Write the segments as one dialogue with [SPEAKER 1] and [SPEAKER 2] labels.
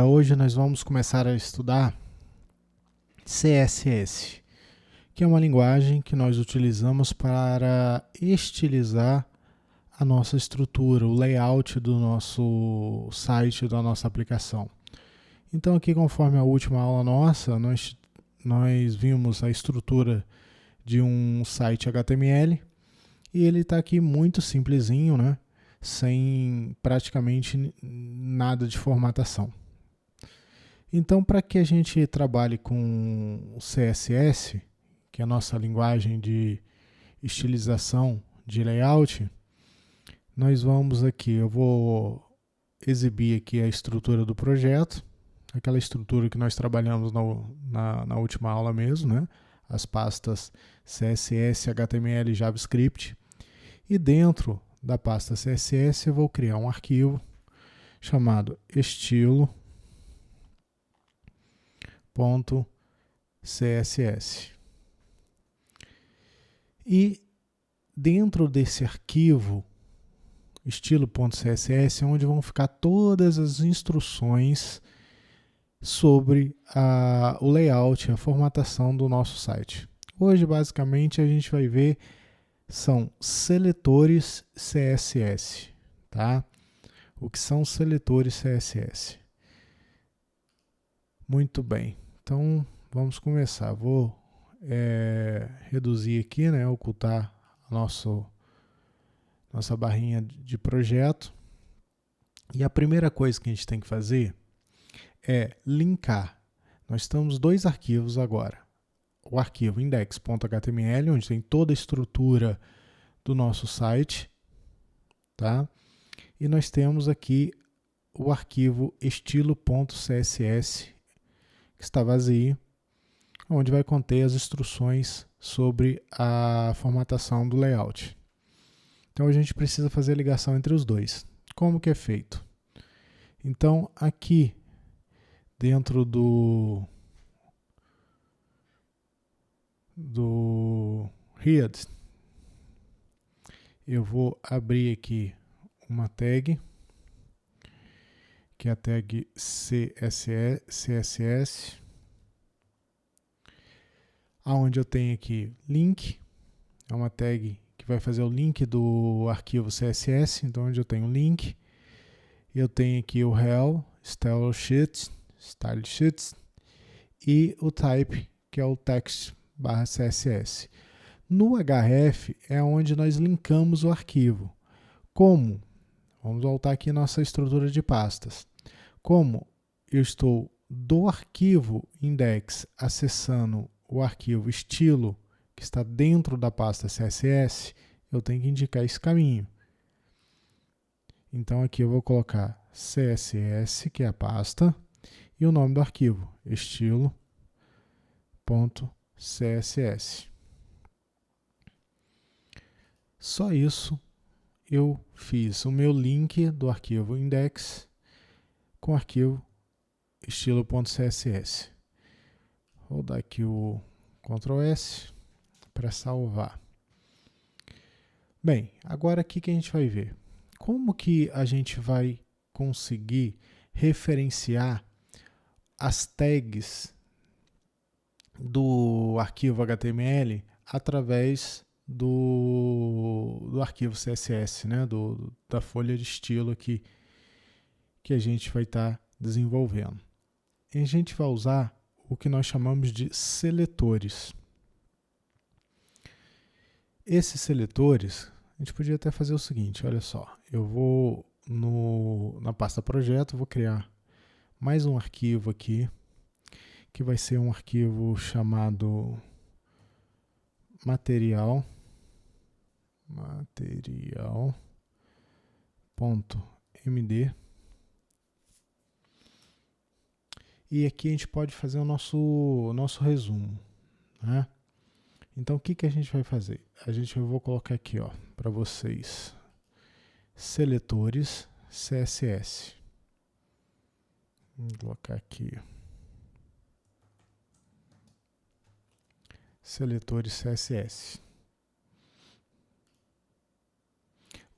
[SPEAKER 1] Hoje nós vamos começar a estudar CSS, que é uma linguagem que nós utilizamos para estilizar a nossa estrutura, o layout do nosso site, da nossa aplicação. Então aqui, conforme a última aula nossa, nós vimos a estrutura de um site HTML e ele está aqui muito simplesinho, né? Sem praticamente nada de formatação. Então, para que a gente trabalhe com o CSS, que é a nossa linguagem de estilização de layout, nós vamos aqui, eu vou exibir aqui a estrutura do projeto, aquela estrutura que nós trabalhamos na última aula mesmo, né? As pastas CSS, HTML e JavaScript. E dentro da pasta CSS eu vou criar um arquivo chamado estilo.css. E dentro desse arquivo estilo.css é onde vão ficar todas as instruções sobre o layout, a formatação do nosso site. Hoje, basicamente, a gente vai ver são seletores CSS, tá? O que são seletores CSS? Muito bem, então vamos começar. Vou reduzir aqui, né, ocultar a nossa barrinha de projeto. E a primeira coisa que a gente tem que fazer é linkar. Nós temos dois arquivos agora. O arquivo index.html, onde tem toda a estrutura do nosso site, tá? E nós temos aqui o arquivo estilo.css, que está vazio, onde vai conter as instruções sobre a formatação do layout. Então a gente precisa fazer a ligação entre os dois. Como que é feito? Então aqui dentro do head, eu vou abrir aqui uma tag, que é a tag CSS, onde eu tenho aqui link, é uma tag que vai fazer o link do arquivo CSS, então onde eu tenho o link, eu tenho aqui o rel, style sheets, e o type, que é o text/css. No href é onde nós linkamos o arquivo. Como? Vamos voltar aqui à nossa estrutura de pastas. Como eu estou do arquivo index acessando o arquivo estilo, que está dentro da pasta CSS, eu tenho que indicar esse caminho. Então aqui eu vou colocar CSS, que é a pasta, e o nome do arquivo, estilo.css. Só isso eu fiz o meu link do arquivo index com o arquivo estilo.css. Vou dar aqui o Ctrl S para salvar. Bem, agora aqui que a gente vai ver. Como que a gente vai conseguir referenciar as tags do arquivo HTML através do arquivo CSS, né? Da folha de estilo aqui que a gente vai estar desenvolvendo. E a gente vai usar o que nós chamamos de seletores. Esses seletores, a gente podia até fazer o seguinte, olha só, eu vou na pasta projeto, vou criar mais um arquivo aqui, que vai ser um arquivo chamado material.md. E aqui a gente pode fazer o nosso resumo, né? Então o que a gente vai fazer? Eu vou colocar aqui, ó, para vocês, seletores CSS. Vou colocar aqui, seletores CSS.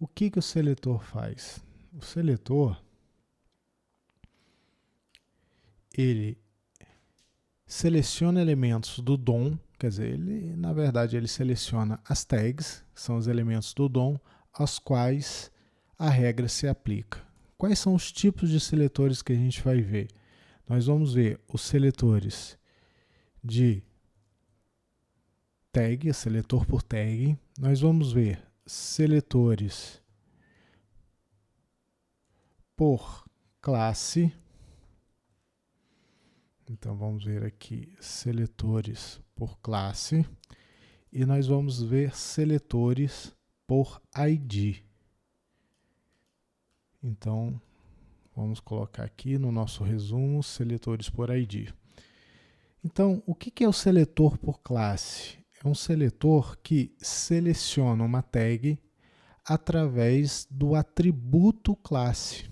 [SPEAKER 1] O que o seletor faz? O seletor, ele seleciona elementos do DOM, quer dizer, na verdade ele seleciona as tags, que são os elementos do DOM, aos quais a regra se aplica. Quais são os tipos de seletores que a gente vai ver? Nós vamos ver os seletores de tag, seletor por tag. Nós vamos ver seletores por classe. Então vamos ver aqui seletores por classe. E nós vamos ver seletores por ID. Então vamos colocar aqui no nosso resumo seletores por ID. Então, o que é o seletor por classe? É um seletor que seleciona uma tag através do atributo classe.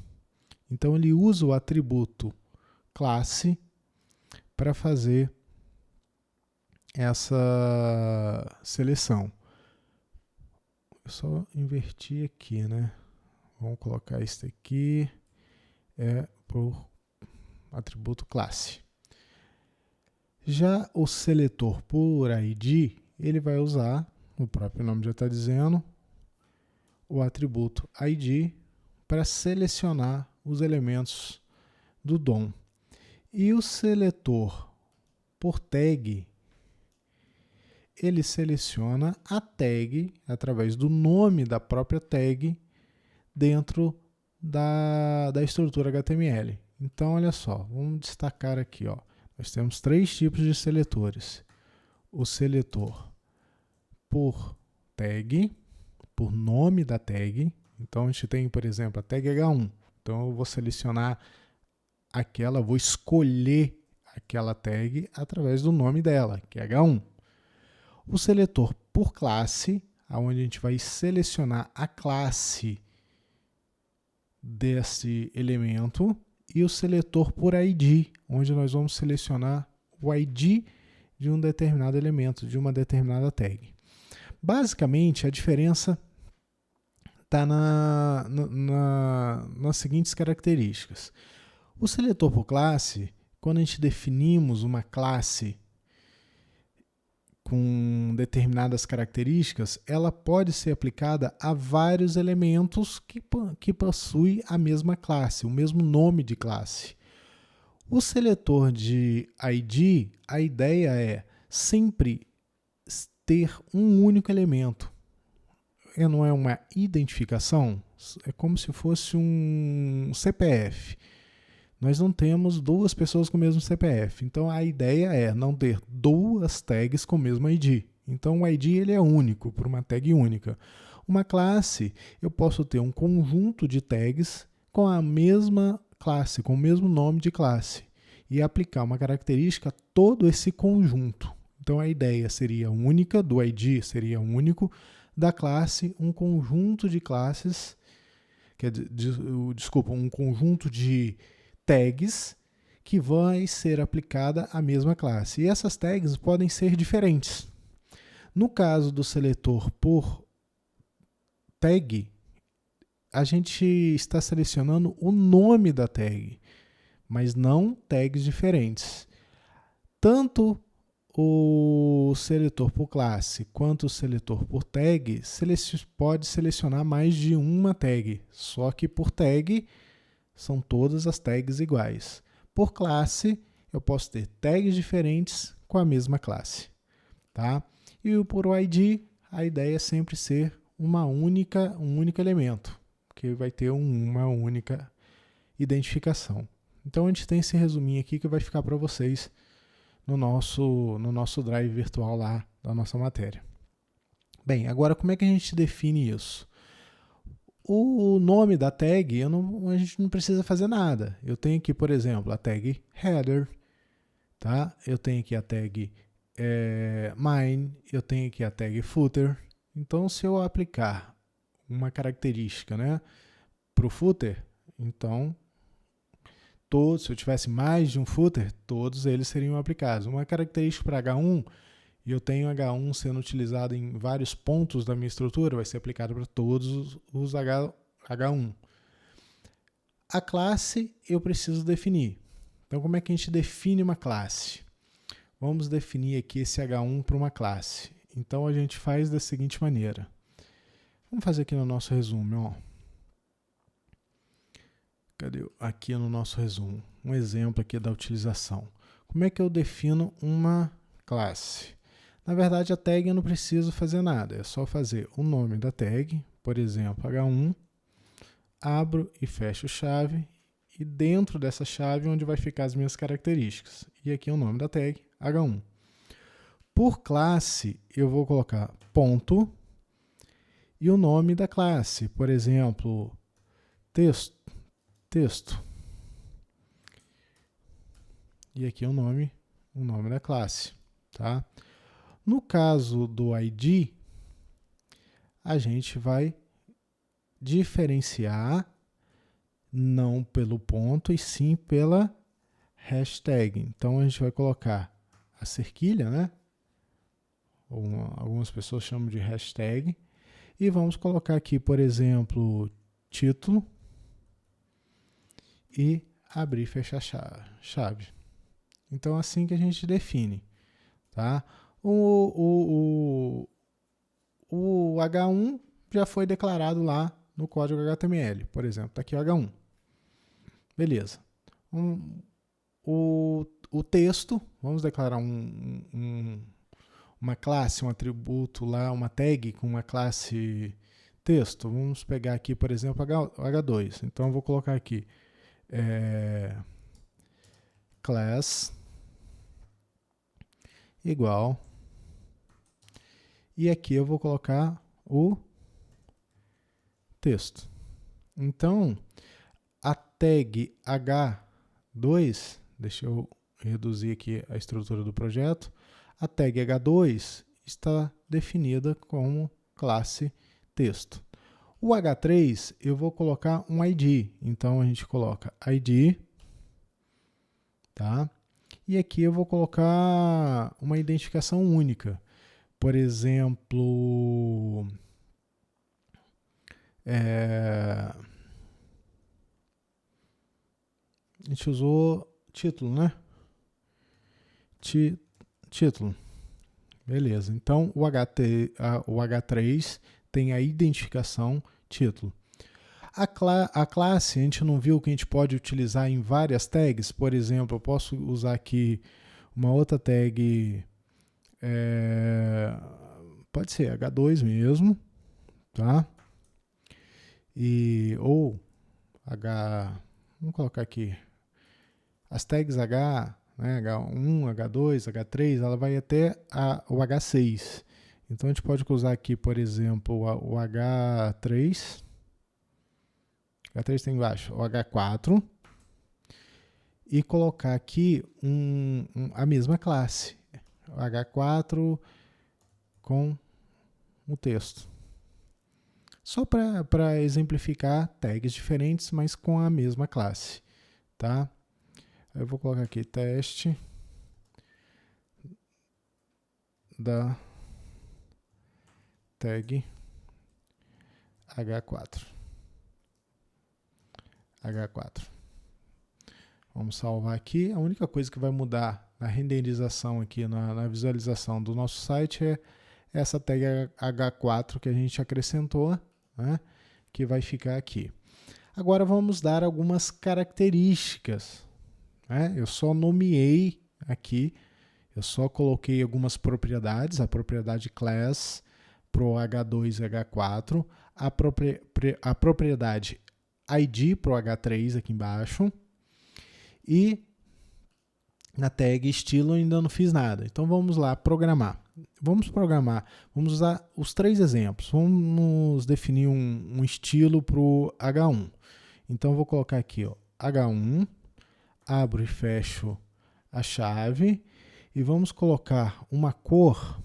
[SPEAKER 1] Então, ele usa o atributo classe para fazer essa seleção. Eu só inverti aqui, né? Vamos colocar isso aqui por atributo classe. Já o seletor por ID, ele vai usar, o próprio nome já está dizendo, o atributo ID para selecionar os elementos do DOM. E o seletor por tag, ele seleciona a tag através do nome da própria tag dentro da estrutura HTML. Então, olha só, vamos destacar aqui, ó. Nós temos 3 tipos de seletores. O seletor por tag, por nome da tag. Então, a gente tem, por exemplo, a tag H1. Então, eu vou selecionar aquela, vou escolher aquela tag através do nome dela, que é H1. O seletor por classe, onde a gente vai selecionar a classe desse elemento. E o seletor por ID, onde nós vamos selecionar o ID de um determinado elemento, de uma determinada tag. Basicamente, a diferença está nas seguintes características. O seletor por classe, quando a gente definimos uma classe com determinadas características, ela pode ser aplicada a vários elementos que possuem a mesma classe, o mesmo nome de classe. O seletor de ID, a ideia é sempre ter um único elemento. Não é uma identificação, é como se fosse um CPF. Nós não temos 2 pessoas com o mesmo CPF. Então, a ideia é não ter 2 tags com o mesmo ID. Então, o ID ele é único, por uma tag única. Uma classe, eu posso ter um conjunto de tags com a mesma classe, com o mesmo nome de classe. E aplicar uma característica a todo esse conjunto. Então, a ideia seria única, do ID seria único, da classe, um conjunto de classes, um conjunto de tags que vai ser aplicada à mesma classe. E essas tags podem ser diferentes. No caso do seletor por tag, a gente está selecionando o nome da tag, mas não tags diferentes. Tanto o seletor por classe quanto o seletor por tag pode selecionar mais de uma tag, só que por tag são todas as tags iguais. Por classe, eu posso ter tags diferentes com a mesma classe. Tá? E o por ID, a ideia é sempre ser um único elemento, que vai ter uma única identificação. Então, a gente tem esse resuminho aqui que vai ficar para vocês no nosso drive virtual lá da nossa matéria. Bem, agora como é que a gente define isso? O nome da tag, a gente não precisa fazer nada. Eu tenho aqui, por exemplo, a tag header, tá? Eu tenho aqui a tag mine, eu tenho aqui a tag footer. Então, se eu aplicar uma característica, né, para o footer, então, se eu tivesse mais de um footer, todos eles seriam aplicados. Uma característica para H1, e eu tenho H1 sendo utilizado em vários pontos da minha estrutura, vai ser aplicado para todos os H1. A classe eu preciso definir. Então, como é que a gente define uma classe? Vamos definir aqui esse H1 para uma classe. Então, a gente faz da seguinte maneira. Vamos fazer aqui no nosso resumo, ó. Cadê? Aqui no nosso resumo. Um exemplo aqui da utilização. Como é que eu defino uma classe? Na verdade, a tag eu não preciso fazer nada. É só fazer o nome da tag, por exemplo, H1, abro e fecho chave, e dentro dessa chave onde vai ficar as minhas características. E aqui é o nome da tag, H1. Por classe, eu vou colocar ponto e o nome da classe, por exemplo, texto. E aqui é o nome da classe, tá? No caso do ID, a gente vai diferenciar não pelo ponto e sim pela hashtag. Então a gente vai colocar a cerquilha, né? Algumas pessoas chamam de hashtag. E vamos colocar aqui, por exemplo, título e abrir e fechar chave. Então, assim que a gente define. Tá? O H1 já foi declarado lá no código HTML. Por exemplo, está aqui o H1. Beleza. O texto, vamos declarar uma classe, um atributo lá, uma tag com uma classe texto. Vamos pegar aqui, por exemplo, H2. Então, eu vou colocar aqui class igual. E aqui eu vou colocar o texto. Então, a tag H2, deixa eu reduzir aqui a estrutura do projeto, a tag H2 está definida como classe texto. O H3 eu vou colocar um ID, então a gente coloca ID, tá? E aqui eu vou colocar uma identificação única. Por exemplo, a gente usou título, né? Título. Beleza. Então, o H3 tem a identificação título. A classe, a gente não viu que a gente pode utilizar em várias tags. Por exemplo, eu posso usar aqui uma outra tag, pode ser H2 mesmo, tá? Ou vamos colocar aqui, as tags H, né, H1, H2, H3, ela vai até o H6. Então, a gente pode usar aqui, por exemplo, o H3. H3 tem embaixo, o H4. E colocar aqui a mesma classe. O H4 com o texto. Só para exemplificar tags diferentes, mas com a mesma classe. Tá? Eu vou colocar aqui teste da tag H4. Vamos salvar aqui. A única coisa que vai mudar na renderização aqui, na visualização do nosso site é essa tag H4 que a gente acrescentou, né, que vai ficar aqui. Agora vamos dar algumas características. Né? Eu só nomeei aqui, eu só coloquei algumas propriedades, a propriedade class para o H2 e H4, a propriedade ID para o H3 aqui embaixo, e na tag estilo ainda não fiz nada. Então vamos lá programar. Vamos usar os 3 exemplos. Vamos definir um estilo para o H1. Então eu vou colocar aqui, ó, H1, abro e fecho a chave, e vamos colocar uma cor,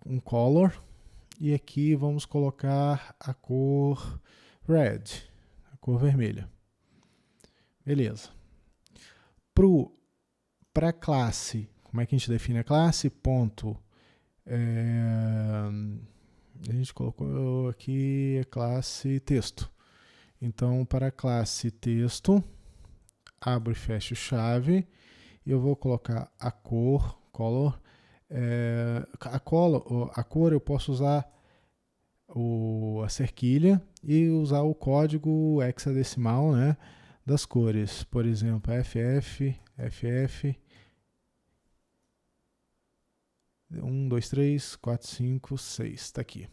[SPEAKER 1] um color, e aqui vamos colocar a cor red, a cor vermelha. Beleza. Para a classe, como é que a gente define a classe? Ponto. A gente colocou aqui a classe texto. Então, para a classe texto, abro e fecho chave, e eu vou colocar a cor, color. A cor eu posso usar a cerquilha e usar o código hexadecimal, né, das cores. Por exemplo, FF, 1, 2, 3, 4, 5, 6, está aqui.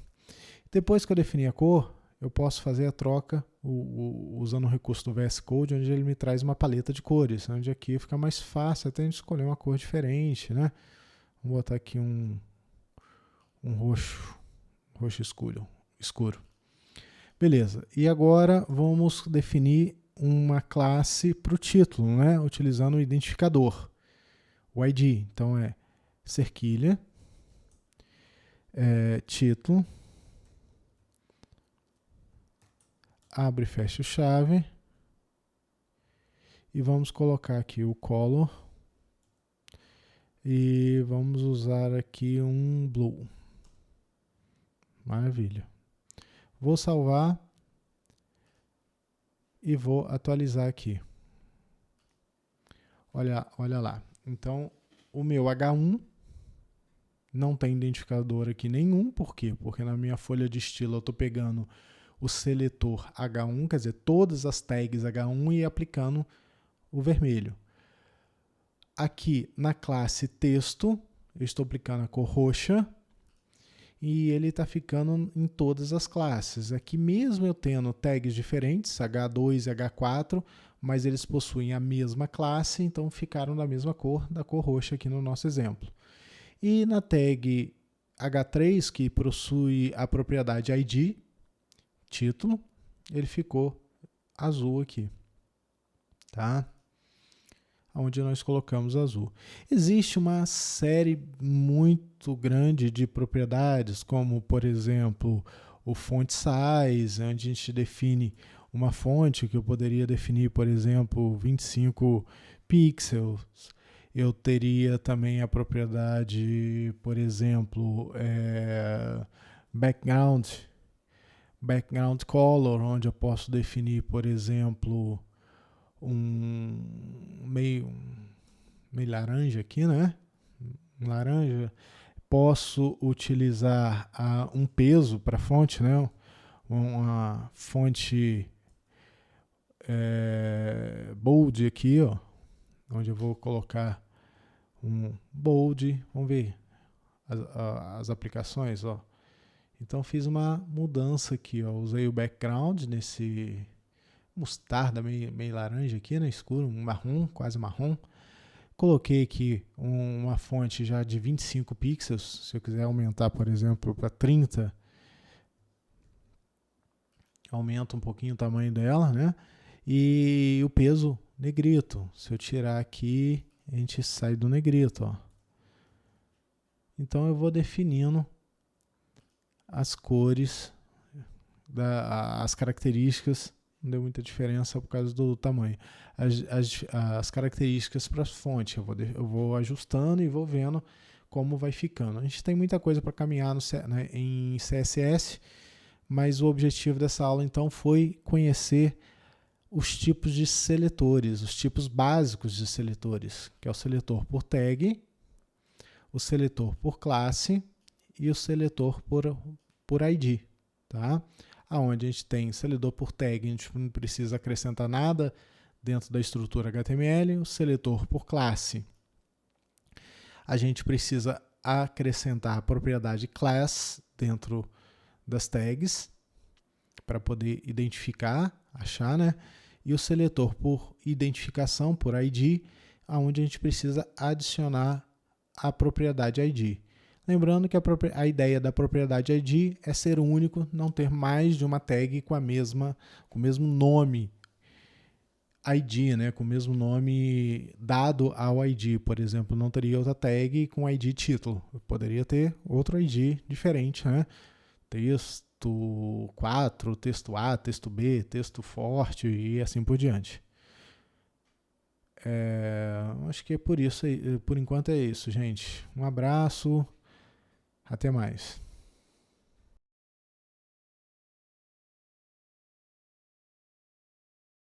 [SPEAKER 1] Depois que eu definir a cor, eu posso fazer a troca usando o recurso do VS Code, onde ele me traz uma paleta de cores, onde aqui fica mais fácil até a gente escolher uma cor diferente, né? Vou botar aqui um roxo escuro. Beleza, e agora vamos definir uma classe para o título, né? Utilizando o identificador, o ID. Então é cerquilha, título, abre e fecha chave, e vamos colocar aqui o color, e vamos usar aqui um blue. Maravilha. Vou salvar e vou atualizar aqui. Olha lá. Então, o meu H1 não tem identificador aqui nenhum. Por quê? Porque na minha folha de estilo eu estou pegando o seletor H1, quer dizer, todas as tags H1 e aplicando o vermelho. Aqui na classe texto, eu estou aplicando a cor roxa e ele está ficando em todas as classes. Aqui mesmo eu tendo tags diferentes, H2 e H4, mas eles possuem a mesma classe, então ficaram da mesma cor, da cor roxa aqui no nosso exemplo. E na tag H3, que possui a propriedade ID, título, ele ficou azul aqui, tá? Onde nós colocamos azul. Existe uma série muito grande de propriedades, como, por exemplo, o font size, onde a gente define uma fonte que eu poderia definir, por exemplo, 25 pixels. Eu teria também a propriedade, por exemplo, background color, onde eu posso definir, por exemplo, meio laranja aqui, né? Laranja. Posso utilizar um peso para fonte, né? Uma fonte bold aqui, ó, onde eu vou colocar um bold. Vamos ver as aplicações, ó. Então fiz uma mudança aqui, ó. Usei o background nesse mostarda meio laranja aqui, né? Escuro, um marrom, quase marrom. Coloquei aqui uma fonte já de 25 pixels. Se eu quiser aumentar, por exemplo, para 30, aumenta um pouquinho o tamanho dela, né? E o peso negrito. Se eu tirar aqui, a gente sai do negrito, ó. Então eu vou definindo as cores, as características. Não deu muita diferença por causa do tamanho. As características para a fonte, eu vou ajustando e vou vendo como vai ficando. A gente tem muita coisa para caminhar em CSS, mas o objetivo dessa aula então foi conhecer os tipos de seletores, os tipos básicos de seletores, que é o seletor por tag, o seletor por classe e o seletor por ID, tá? Onde a gente tem seletor por tag, a gente não precisa acrescentar nada dentro da estrutura HTML. O seletor por classe, a gente precisa acrescentar a propriedade class dentro das tags para poder identificar, achar, né? E o seletor por identificação, por ID, onde a gente precisa adicionar a propriedade ID. Lembrando que a ideia da propriedade ID é ser único, não ter mais de uma tag com o mesmo nome ID, né? Com o mesmo nome dado ao ID. Por exemplo, não teria outra tag com ID título. Eu poderia ter outro ID diferente, né? Texto 4, texto A, texto B, texto forte e assim por diante. Acho que é por isso, por enquanto é isso, gente. Um abraço. Até mais.